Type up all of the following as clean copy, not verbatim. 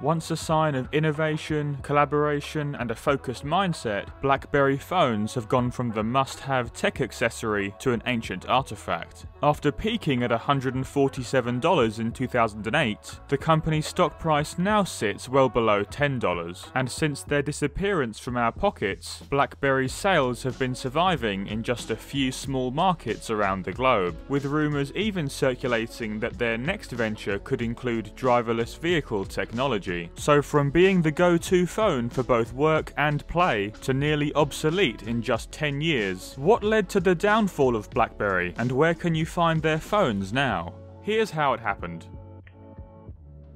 Once a sign of innovation, collaboration, and a focused mindset, BlackBerry phones have gone from the must-have tech accessory to an ancient artifact. After peaking at $147 in 2008, the company's stock price now sits well below $10, and since their disappearance from our pockets, BlackBerry's sales have been surviving in just a few small markets around the globe, with rumours even circulating that their next venture could include driverless vehicle technology. So from being the go-to phone for both work and play to nearly obsolete in just 10 years, what led to the downfall of BlackBerry, and where can you find their phones now? Here's how it happened.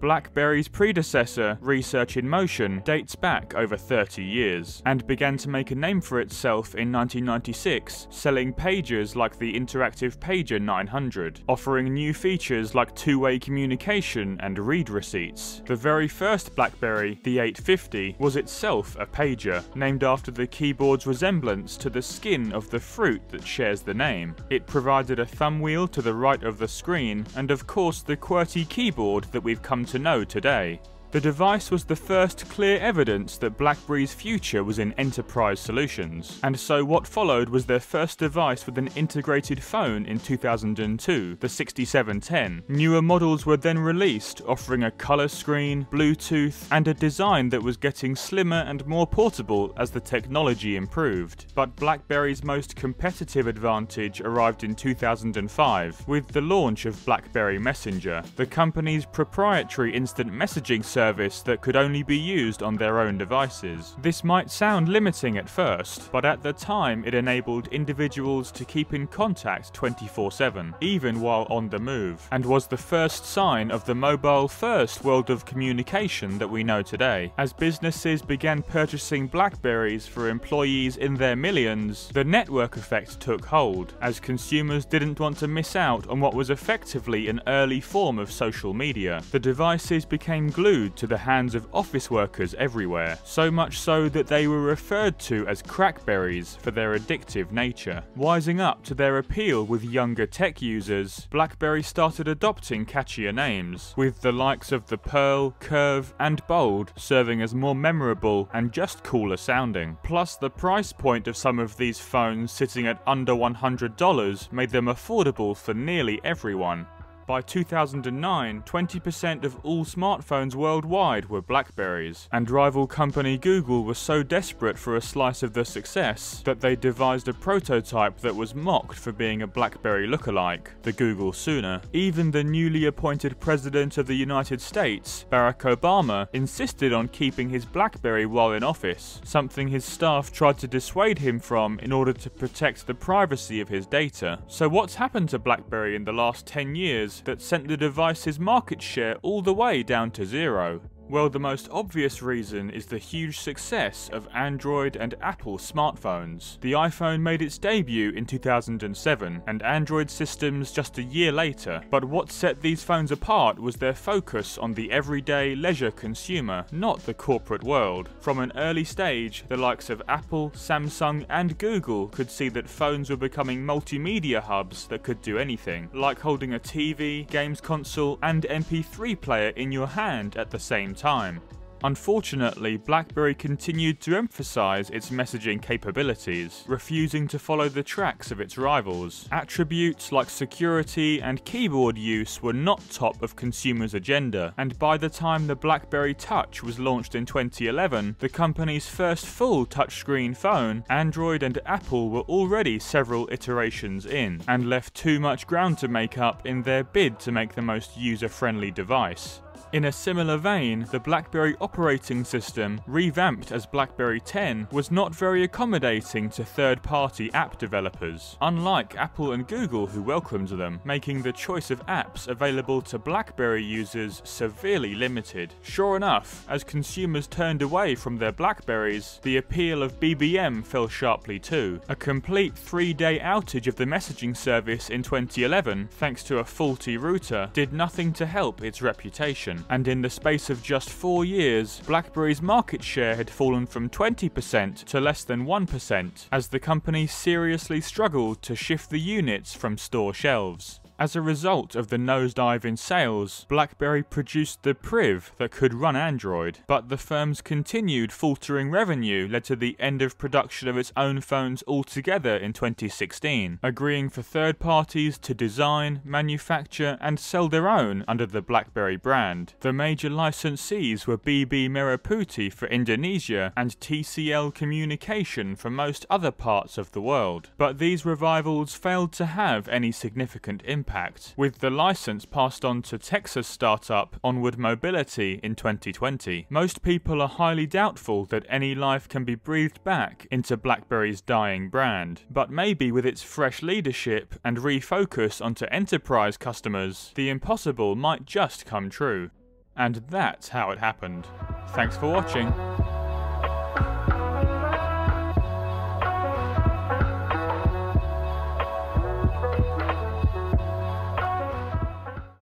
BlackBerry's predecessor, Research in Motion, dates back over 30 years, and began to make a name for itself in 1996, selling pagers like the interactive Pager 900, offering new features like two-way communication and read receipts. The very first BlackBerry, the 850, was itself a pager, named after the keyboard's resemblance to the skin of the fruit that shares the name. It provided a thumb wheel to the right of the screen, and of course the QWERTY keyboard that we've come to know today. The device was the first clear evidence that BlackBerry's future was in enterprise solutions, and so what followed was their first device with an integrated phone in 2002, the 6710. Newer models were then released, offering a colour screen, Bluetooth, and a design that was getting slimmer and more portable as the technology improved. But BlackBerry's most competitive advantage arrived in 2005, with the launch of BlackBerry Messenger, the company's proprietary instant messaging service that could only be used on their own devices. This might sound limiting at first, but at the time it enabled individuals to keep in contact 24/7, even while on the move, and was the first sign of the mobile-first world of communication that we know today. As businesses began purchasing BlackBerrys for employees in their millions, the network effect took hold, as consumers didn't want to miss out on what was effectively an early form of social media. The devices became glued to the hands of office workers everywhere, so much so that they were referred to as crackberries for their addictive nature. Wising up to their appeal with younger tech users, BlackBerry started adopting catchier names, with the likes of the Pearl, Curve, and Bold serving as more memorable and just cooler sounding. Plus, the price point of some of these phones sitting at under $100 made them affordable for nearly everyone. By 2009, 20% of all smartphones worldwide were BlackBerrys, and rival company Google was so desperate for a slice of the success that they devised a prototype that was mocked for being a BlackBerry lookalike, the Google Sooner. Even the newly appointed President of the United States, Barack Obama, insisted on keeping his BlackBerry while in office, something his staff tried to dissuade him from in order to protect the privacy of his data. So what's happened to BlackBerry in the last 10 years that sent the device's market share all the way down to zero? Well, the most obvious reason is the huge success of Android and Apple smartphones. The iPhone made its debut in 2007, and Android systems just a year later. But what set these phones apart was their focus on the everyday leisure consumer, not the corporate world. From an early stage, the likes of Apple, Samsung, and Google could see that phones were becoming multimedia hubs that could do anything, like holding a TV, games console, and MP3 player in your hand at the same time. Unfortunately, BlackBerry continued to emphasize its messaging capabilities, refusing to follow the tracks of its rivals. Attributes like security and keyboard use were not top of consumers' agenda, and by the time the BlackBerry Touch was launched in 2011, the company's first full touchscreen phone, Android and Apple were already several iterations in, and left too much ground to make up in their bid to make the most user-friendly device. In a similar vein, the BlackBerry operating system, revamped as BlackBerry 10, was not very accommodating to third-party app developers, unlike Apple and Google who welcomed them, making the choice of apps available to BlackBerry users severely limited. Sure enough, as consumers turned away from their BlackBerrys, the appeal of BBM fell sharply too. A complete 3-day outage of the messaging service in 2011, thanks to a faulty router, did nothing to help its reputation. And in the space of just 4 years, BlackBerry's market share had fallen from 20% to less than 1%, as the company seriously struggled to shift the units from store shelves. As a result of the nosedive in sales, BlackBerry produced the Priv that could run Android, but the firm's continued faltering revenue led to the end of production of its own phones altogether in 2016, agreeing for third parties to design, manufacture, and sell their own under the BlackBerry brand. The major licensees were BB Merah Putih for Indonesia and TCL Communication for most other parts of the world. But these revivals failed to have any significant impact, with the license passed on to Texas startup Onward Mobility in 2020. Most people are highly doubtful that any life can be breathed back into BlackBerry's dying brand, but maybe with its fresh leadership and refocus onto enterprise customers, the impossible might just come true. And that's how it happened. Thanks for watching.